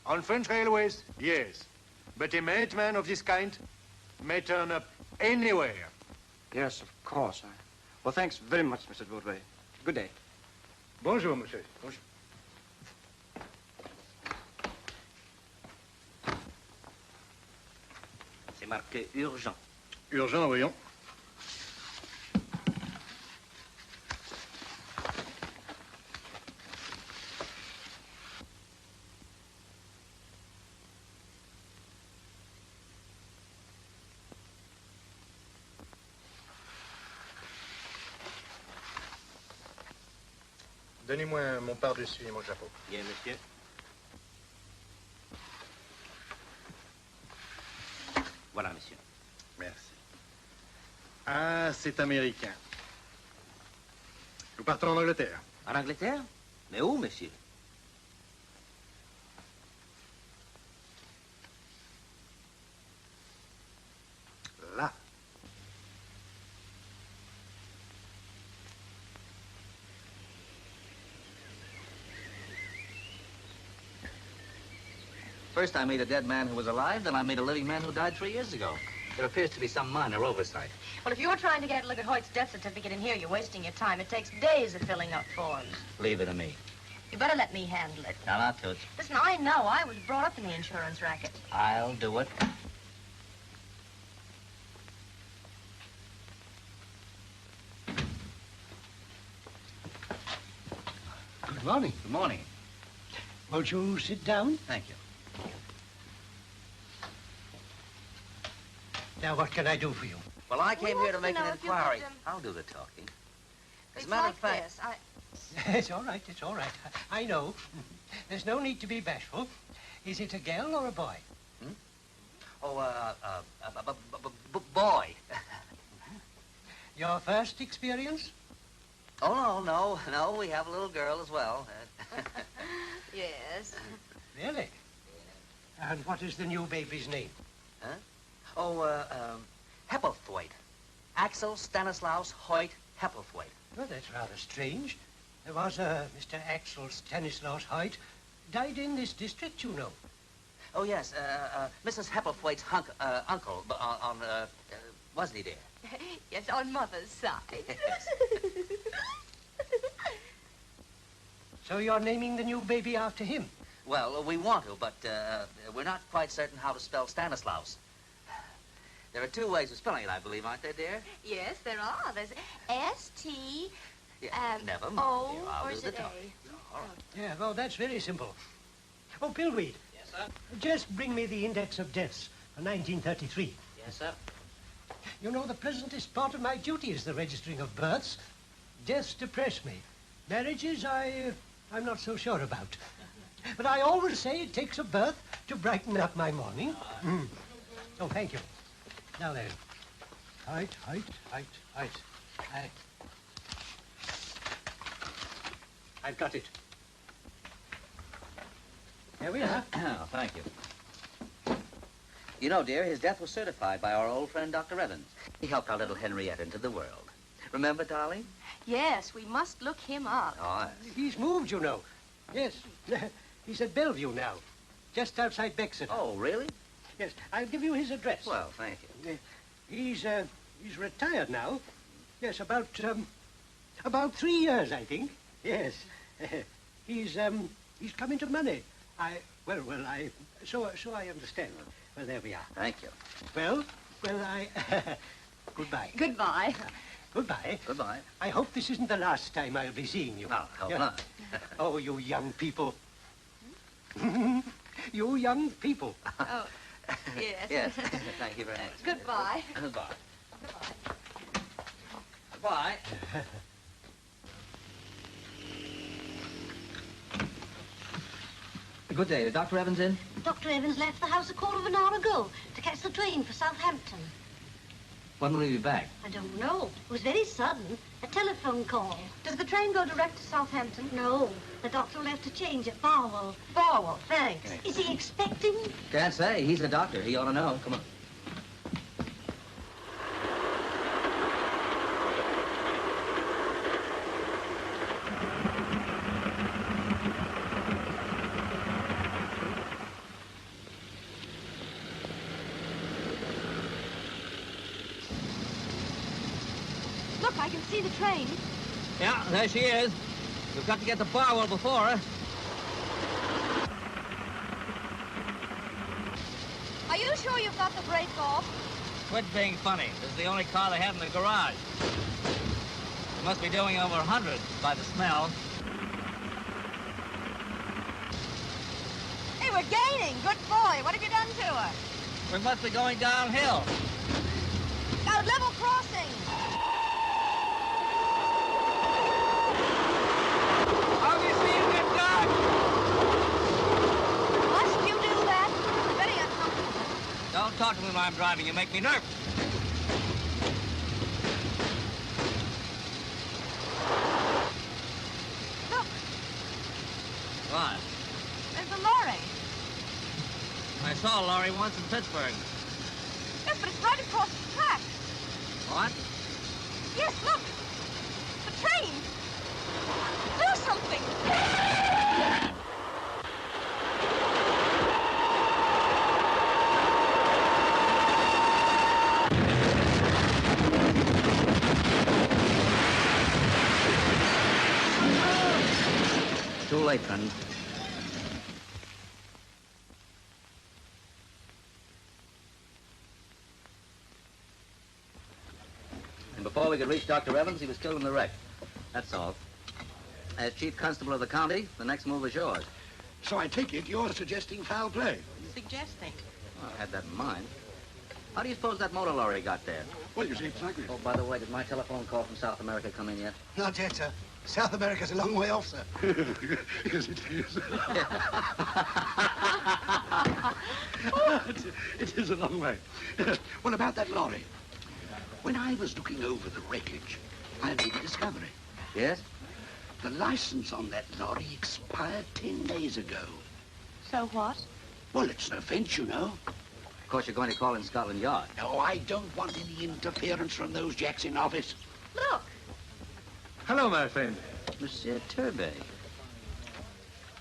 On French railways, yes. But a madman of this kind may turn up anywhere. Yes, of course. Well, thanks very much, Mr. de Courville. Good day. Bonjour, monsieur. Bonjour. C'est marqué urgent. Urgent, voyons. Donnez-moi mon pardessus et mon chapeau. Bien, monsieur. Voilà, monsieur. Merci. Ah, c'est américain. Nous partons en Angleterre. En Angleterre? Mais où, monsieur? Là. First I made a dead man who was alive, then I made a living man who died 3 years ago. There appears to be some minor oversight. Well, if you're trying to get a look at Hoyt's death certificate in here, you're wasting your time. It takes days of filling up forms. Leave it to me. You better let me handle it. Now, not Toots. Listen, I know. I was brought up in the insurance racket. I'll do it. Good morning. Good morning. Won't you sit down? Thank you. Now, what can I do for you? Well, I came here to make an know if you inquiry. could, I'll do the talking. As a It's matter like of fact... this. It's all right, it's all right. I know. There's no need to be bashful. Is it a girl or a boy? Hmm? Oh, boy. Your first experience? Oh, no, we have a little girl as well. Yes. Really? And what is the new baby's name? Huh? Oh, Hepplethwaite. Axel Stanislaus Hoyt Hepplethwaite. Well, that's rather strange. There was a Mr. Axel Stanislaus Hoyt. Died in this district, you know. Oh, yes, Mrs. Hepplethwaite's uncle, wasn't he, dear? Yes, on Mother's side. Yes. So you're naming the new baby after him? Well, we want to, but we're not quite certain how to spell Stanislaus. There are 2 ways of spelling it, I believe, aren't there, dear? Yes, there are. There's S-T... Yeah, never mind, O, dear. I'll or do is the it talking. A? All right. Yeah, well, that's very simple. Oh, Pillweed. Yes, sir? Just bring me the index of deaths for 1933. Yes, sir. You know, the pleasantest part of my duty is the registering of births. Deaths depress me. Marriages, I'm not so sure about. But I always say it takes a birth to brighten up my morning. Oh, thank you. Now then. Height. I've got it. There we are. Oh, thank you. You know, dear, his death was certified by our old friend, Dr. Evans. He helped our little Henrietta into the world. Remember, darling? Yes, we must look him up. Oh, yes. He's moved, you know. Yes. He's at Bellevue now, just outside Bexeter. Oh, really? Yes, I'll give you his address. Well, thank you. He's retired now. Yes, about 3 years, I think. Yes. He's come into money. So I understand. Well, there we are. Thank you. Well, goodbye. Goodbye. Goodbye. Goodbye. I hope this isn't the last time I'll be seeing you. No, hope not. Oh, you young people. You young people. Oh, yes. Yes. Thank you very much. Goodbye. Goodbye. Goodbye. Good day. Dr. Evans in? Dr. Evans left the house a quarter of an hour ago to catch the train for Southampton. When will he be back? I don't know. It was very sudden. A telephone call. Does the train go direct to Southampton? No. The doctor left a change at Barwell. Barwell, thanks. Is he expecting? Can't say. He's a doctor. He ought to know. Come on. I can see the train. Yeah, there she is. We've got to get the Barwell before her. Are you sure you've got the brake off? Quit being funny. This is the only car they have in the garage. It must be doing over 100 by the smell. Hey, we're gaining. Good boy. What have you done to her? We must be going downhill. Got a level crossing. How do you see in the dark? Must you do that? It's very uncomfortable. Don't talk to me when I'm driving. You make me nervous. Look, What? there's a lorry. I saw a lorry once in Pittsburgh. Yes, but it's right across the track. What? Yes, look. The train. Do something. Too late, friend. And before we could reach Dr. Evans, he was killed in the wreck. That's all. As chief constable of the county, the next move is yours. So I take it you're suggesting foul play? Suggesting. Well, I had that in mind. How do you suppose that motor lorry got there? Well, you see, exactly. Oh, by the way, did my telephone call from South America come in yet? Not yet, sir. South America's a long way off, sir. Yes, it is. It is a long way. Well, about that lorry. When I was looking over the wreckage, I made a discovery. Yes? The license on that lorry expired 10 days ago. So what? Well, it's no offense, you know. Of course, you're going to call in Scotland Yard. No, I don't want any interference from those jacks in office. Look. Hello, my friend. Monsieur Turbay.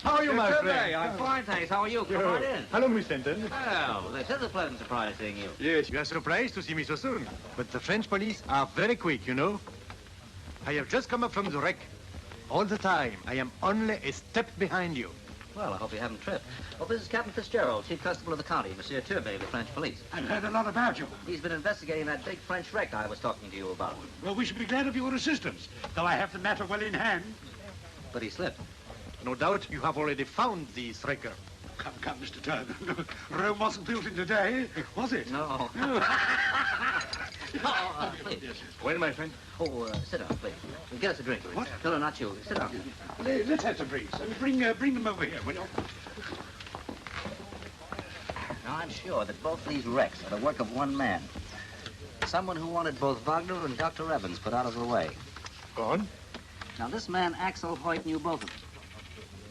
How are you, my Turbay, friend? I'm fine, thanks. How are you? Come on in. Hello, Miss Denton. Well, this is a pleasant surprise seeing you. Yes, you are surprised to see me so soon. But the French police are very quick, you know. I have just come up from the wreck. All the time, I am only a step behind you. Well, I hope you haven't tripped. Well, this is Captain Fitzgerald, chief constable of the county, Monsieur Turbay of the French police. I've heard a lot about you. He's been investigating that big French wreck I was talking to you about. Well, we should be glad of your assistance, though I have the matter well in hand. But he slipped. No doubt you have already found the wrecker. Come, Mr. Turner. Rome wasn't built in a day, was it? No. Please. Well, my friend. Oh, sit down, please. Get us a drink. What? No, not you. Sit down. Let's have some drinks. Bring them over here, will you? Now, I'm sure that both these wrecks are the work of one man. Someone who wanted both Wagner and Dr. Evans put out of the way. Go on. Now, this man, Axel Hoyt, knew both of them.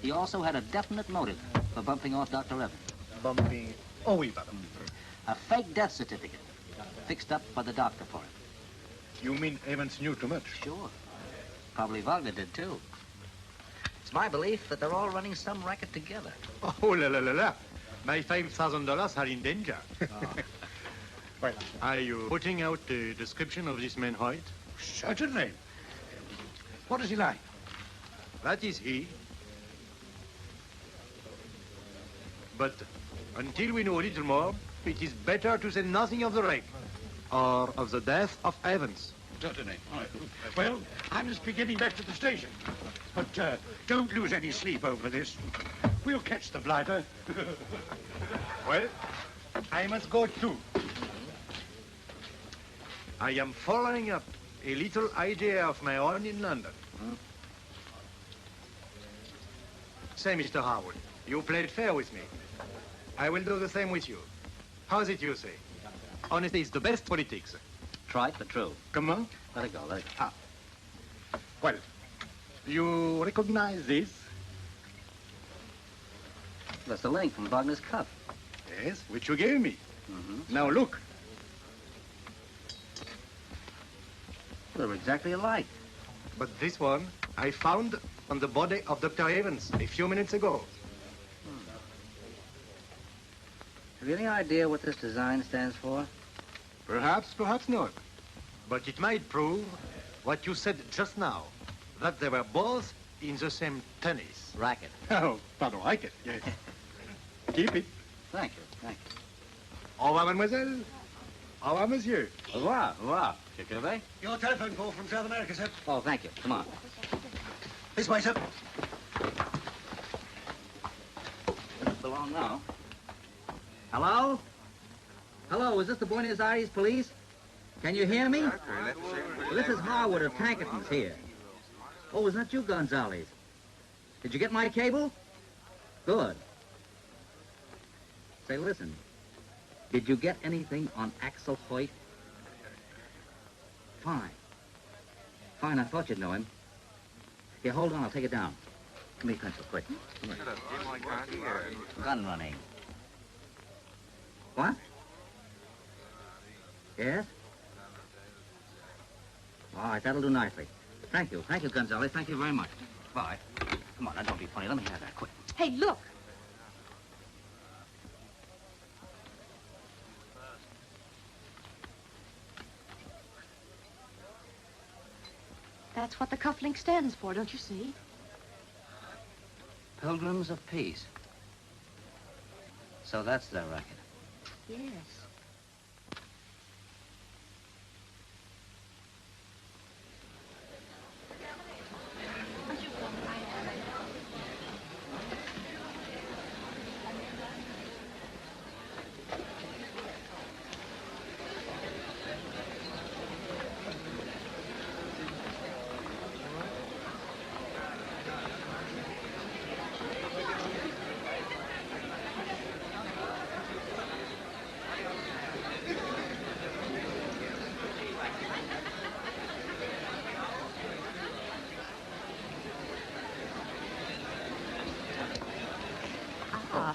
He also had a definite motive for bumping off Dr. Evans. Bumping. Oh, oui, madame. A fake death certificate fixed up by the doctor for him. You mean Evans knew too much? Sure. Probably Wagner did, too. It's my belief that they're all running some racket together. Oh, la, la, la, la. My $5,000 are in danger. Well, are you putting out the description of this man Hoyt? Certainly. What is he like? That is he. But until we know a little more, it is better to say nothing of the wreck or of the death of Evans. Certainly. All right. Well, I must be getting back to the station. But don't lose any sleep over this. We'll catch the blighter. Well, I must go too. I am following up a little idea of my own in London. Say, Mr. Harwood, you played fair with me. I will do the same with you. How's it you say? Honesty is the best politics. Trite, but true. Comment? Let it go, let it go. Ah. Well, you recognize this? That's the link from Wagner's cuff. Yes, which you gave me. Mm-hmm. Now look. They're exactly alike. But this one I found on the body of Dr. Evans a few minutes ago. Have you any idea what this design stands for? Perhaps, perhaps not. But it might prove what you said just now, that they were both in the same tennis racket. Oh, pardon, racket, yes. Keep it. Thank you, thank you. Au revoir, mademoiselle. Au revoir, monsieur. Au revoir, au revoir. Monsieur Courville? Your telephone call from South America, sir. Oh, thank you. Come on. This way, sir. Doesn't belong now. Hello? Hello, is this the Buenos Aires police? Can you hear me? Well, this is Harwood of Tankerton's here. Oh, isn't that you, Gonzales? Did you get my cable? Good. Say, listen. Did you get anything on Axel Hoyt? Fine. Fine, I thought you'd know him. Here, hold on, I'll take it down. Give me a pencil, quick. Come here. Gun running. What? Yes? All right, that'll do nicely. Thank you, Gonzales. Thank you very much. Bye. Come on, now don't be funny. Let me have that, quick. Hey, look. That's what the cufflink stands for, don't you see? Pilgrims of Peace. So that's their racket. Yes.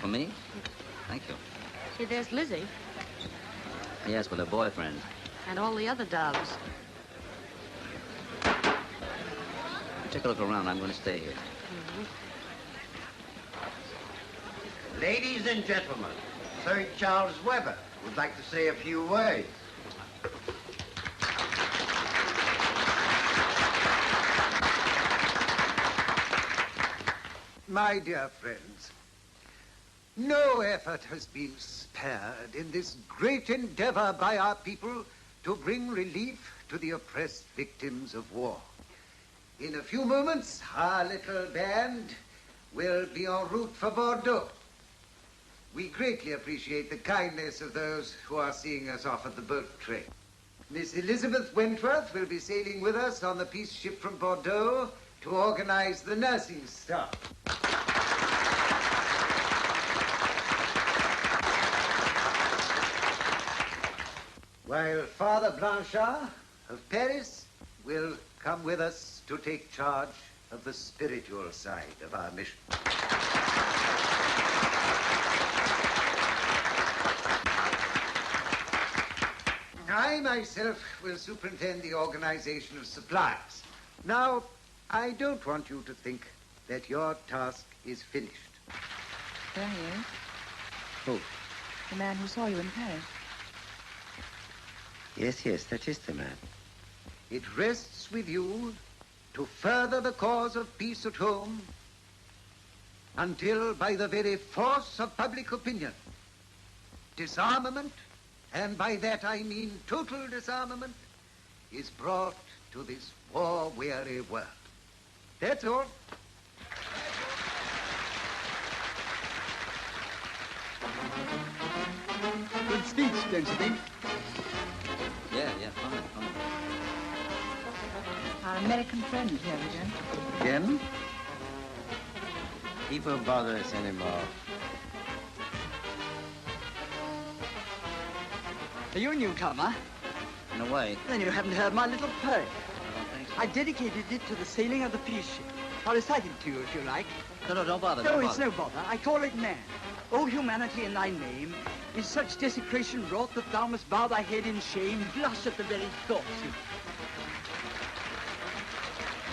For me? Thank you. Hey, there's Lizzie. Yes, with her boyfriend. And all the other dogs. Take a look around. I'm going to stay here. Ladies and gentlemen, Sir Charles Webber would like to say a few words. My dear friends, no effort has been spared in this great endeavor by our people to bring relief to the oppressed victims of war. In a few moments, our little band will be en route for Bordeaux. We greatly appreciate the kindness of those who are seeing us off at the boat train. Miss Elizabeth Wentworth will be sailing with us on the peace ship from Bordeaux to organize the nursing staff. While Father Blanchard of Paris will come with us to take charge of the spiritual side of our mission. I myself will superintend the organization of supplies. Now, I don't want you to think that your task is finished. There he is. Who? The man who saw you in Paris. Yes, that is the man. It rests with you to further the cause of peace at home until, by the very force of public opinion, disarmament, and by that I mean total disarmament, is brought to this war-weary world. That's all. Good speech, don't you think? Yeah, fine. Our American friend here again. Again? He won't bother us anymore. Are you a newcomer? In a way. Then you haven't heard my little poem. I dedicated it to the sailing of the peace ship. I'll recite it to you if you like. No, don't bother. No, it's no bother. I call it man. O humanity, in thy name, is such desecration wrought that thou must bow thy head in shame, blush at the very thought.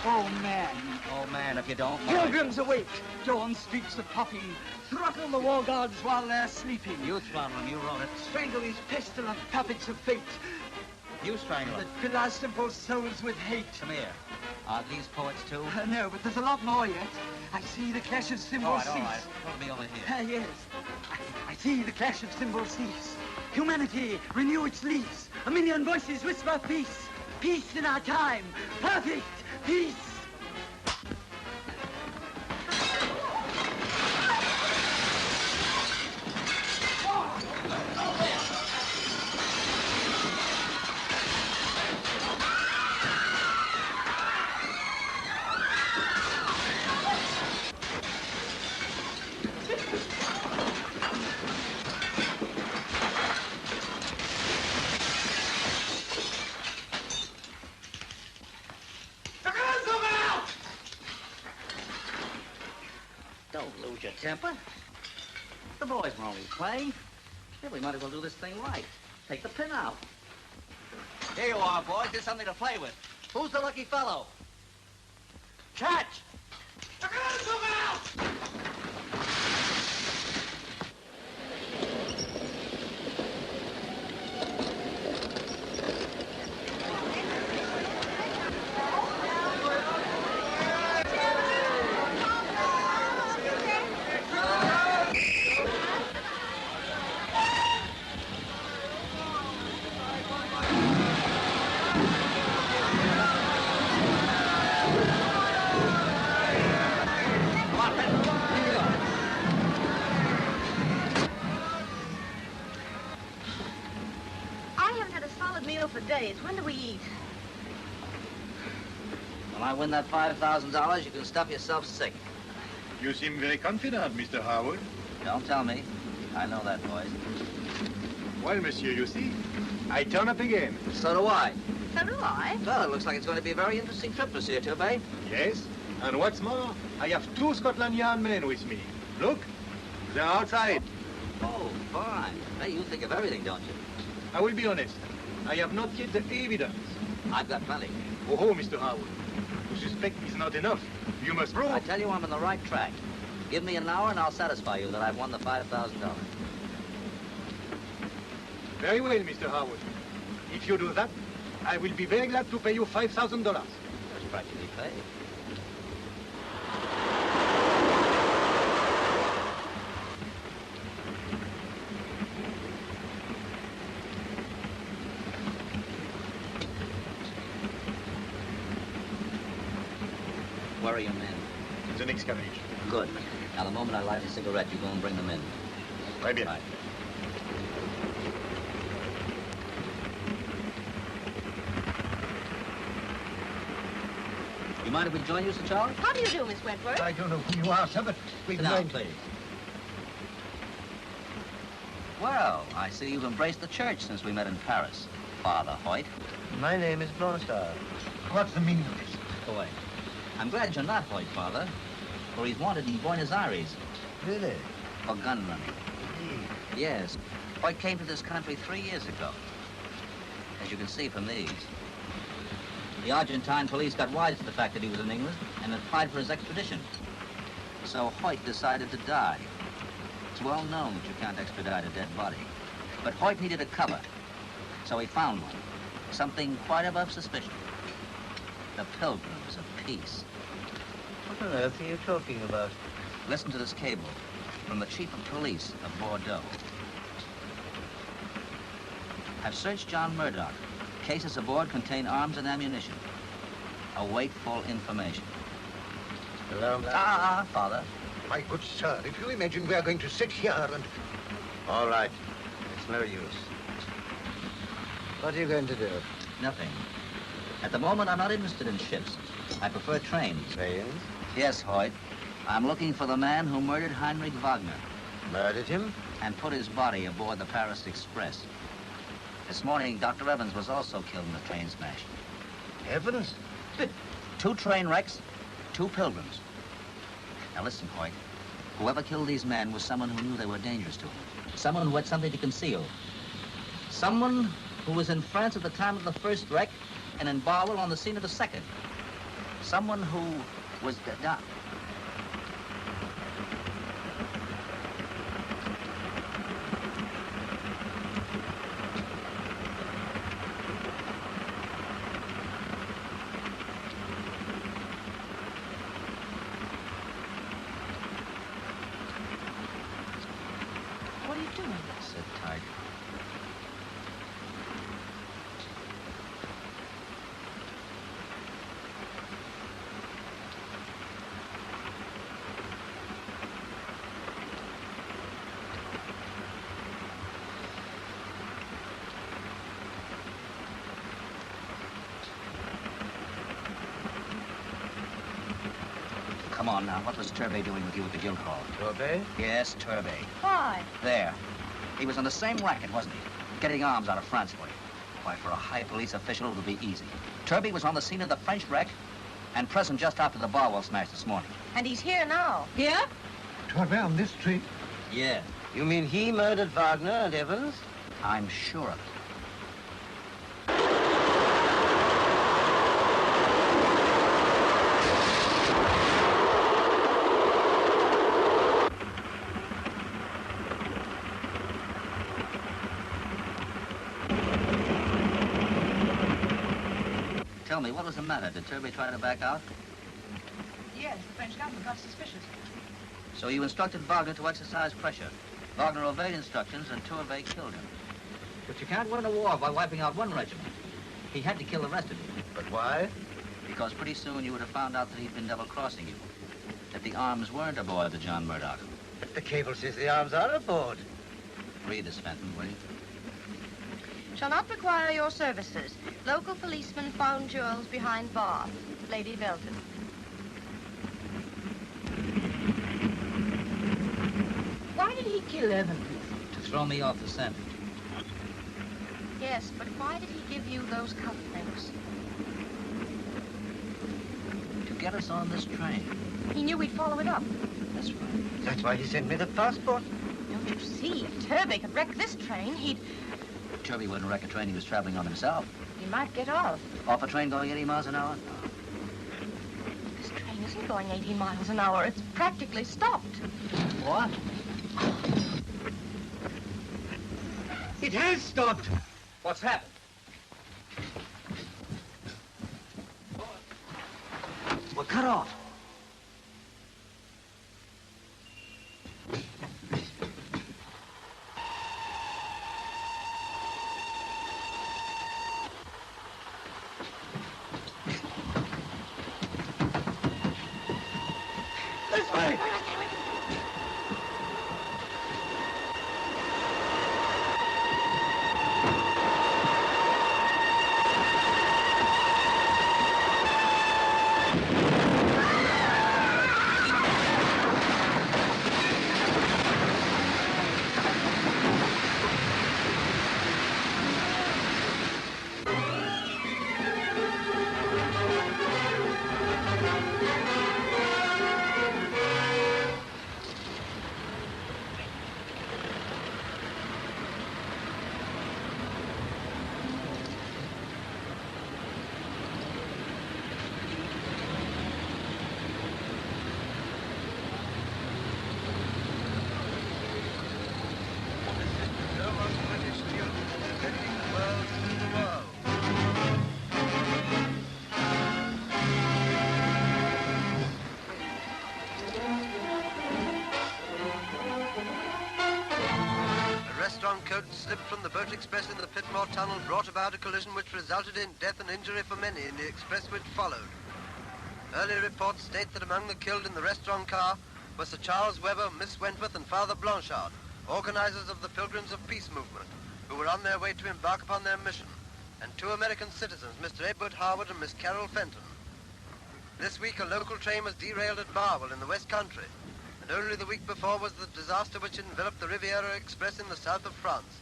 Oh, man. Oh, man, if you don't mind. Pilgrims awake. Dawn streaks the popping. Throttle the war gods while they're sleeping. You throttle them, you wrote it. Strangle these pestilent puppets of fate. You strangle That them. fill our simple souls with hate. Come here. Are these poets too? No, but there's a lot more yet. I see the clash of symbols All right, all right. cease. Put me over here. Yes. I see the clash of symbols cease. Humanity renew its lease. A million voices whisper peace. Peace in our time. Perfect peace. Don't lose your temper. The boys were only playing. Yeah, we might as well do this thing right. Take the pin out. Here you are, boys. There's something to play with. Who's the lucky fellow? Catch! I haven't had a solid meal for days. When do we eat? When I win that $5,000, you can stuff yourself sick. You seem very confident, Mr. Howard. Don't tell me. I know that, boys. Well, monsieur, you see, I turn up again. So do I. So do I. Well, it looks like it's going to be a very interesting trip, Monsieur Turbay. Yes, and what's more, I have 2 Scotland Yard men with me. Look, they're outside. Oh, fine. Hey, you think of everything, don't you? I will be honest. I have not yet the evidence. I've got plenty. Oh, Mr. Howard. To suspect is not enough. You must prove. I tell you, I'm on the right track. Give me an hour and I'll satisfy you that I've won the $5,000. Very well, Mr. Howard. If you do that, I will be very glad to pay you $5,000. That's practically paid. Where are your men? The next carriage. Good. Now, the moment I light a cigarette, you go and bring them in. Très bien. Right. You mind if we join you, Sir Charles? How do you do, Miss Wentworth? I don't know who you are, sir, but we've Sit down, please. Well, I see you've embraced the church since we met in Paris, Father Hoyt. My name is Blonstar. What's the meaning of this? Go away. I'm glad you're not Hoyt, Father, for he's wanted in Buenos Aires. Really? For gun running. Yes. Hoyt came to this country 3 years ago. As you can see from these. The Argentine police got wise to the fact that he was in England and applied for his extradition. So Hoyt decided to die. It's well known that you can't extradite a dead body. But Hoyt needed a cover, so he found one. Something quite above suspicion. The Pilgrims of Peace. What on earth are you talking about? Listen to this cable from the chief of police of Bordeaux. I've searched John Murdoch. Cases aboard contain arms and ammunition. Await full information. Father. My good sir, if you imagine we are going to sit here and... All right. It's no use. What are you going to do? Nothing. At the moment, I'm not interested in ships. I prefer trains. Trains? Yes, Hoyt. I'm looking for the man who murdered Heinrich Wagner. Murdered him? And put his body aboard the Paris Express. This morning, Dr. Evans was also killed in the train smash. Evans? 2 train wrecks, 2 pilgrims. Now listen, Hoyt. Whoever killed these men was someone who knew they were dangerous to him. Someone who had something to conceal. Someone who was in France at the time of the first wreck and in Barwell on the scene of the second. Someone who was... Come on now. What was Turbay doing with you at the guild hall? Turbay? Yes, Turbay. Why? There. He was on the same racket, wasn't he? Getting arms out of France for you. Why, for a high police official, it would be easy. Turbay was on the scene of the French wreck and present just after the Barwell smash this morning. And he's here now. Here? Turbay on this street? Yeah. You mean he murdered Wagner and Evans? I'm sure of it. Tell me, what was the matter? Did Turbay try to back out? Yes, the French government got suspicious. So you instructed Wagner to exercise pressure. Wagner obeyed instructions and Turbay killed him. But you can't win a war by wiping out one regiment. He had to kill the rest of you. But why? Because pretty soon you would have found out that he'd been double-crossing you. That the arms weren't aboard the John Murdoch. But the cable says the arms are aboard. Read this, Fenton, will you? Shall not require your services. Local policeman found jewels behind bar. Lady Belton. Why did he kill Evans? To throw me off the scent. Yes, but why did he give you those cufflinks? To get us on this train. He knew we'd follow it up. That's right. That's why he sent me the passport. Don't you see? If Turbay could wreck this train, he'd... Turbay wouldn't wreck a train he was traveling on himself. He might get off. Off a train going 80 miles an hour? This train isn't going 80 miles an hour. It's practically stopped. What? It has stopped. What's happened? We're cut off. This way. Slipped from the boat express in the Pitmore Tunnel brought about a collision which resulted in death and injury for many in the express which followed. Early reports state that among the killed in the restaurant car were Sir Charles Webber, Miss Wentworth, and Father Blanchard, organizers of the Pilgrims of Peace movement, who were on their way to embark upon their mission, and 2 American citizens, Mr. Edward Harwood and Miss Carol Fenton. This week, a local train was derailed at Barwell in the West Country, and only the week before was the disaster which enveloped the Riviera Express in the south of France.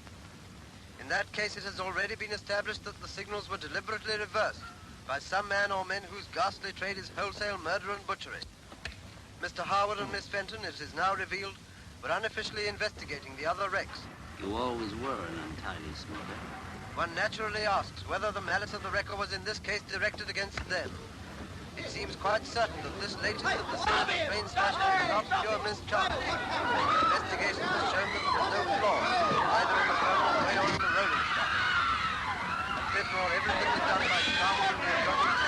In that case, it has already been established that the signals were deliberately reversed by some man or men whose ghastly trade is wholesale murder and butchery. Mr. Harwood and Miss Fenton, it is now revealed, were unofficially investigating the other wrecks. You always were an untidy smoker. One naturally asks whether the malice of the wrecker was in this case directed against them. It seems quite certain that this latest of the series of train smashes is not pure mischance. Investigation has shown that there is no flaw, either in the colonel's way or in the rolling stock. At Pitmore, everything is done by chance and the adjustment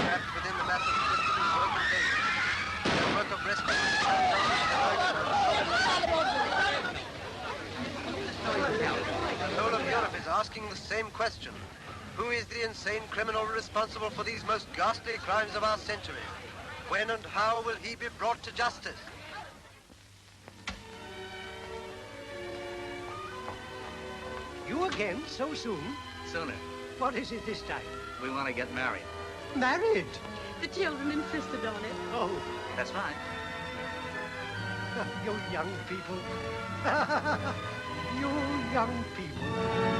trapped within the mass of twisted and broken cases. Their work of rescue is carried on with the whole of Europe is asking the same question. Who is the insane criminal responsible for these most ghastly crimes of our century? When and how will he be brought to justice? You again, so soon? Sooner. What is it this time? We want to get married. Married? The children insisted on it. Oh, That's fine. you young people. You young people.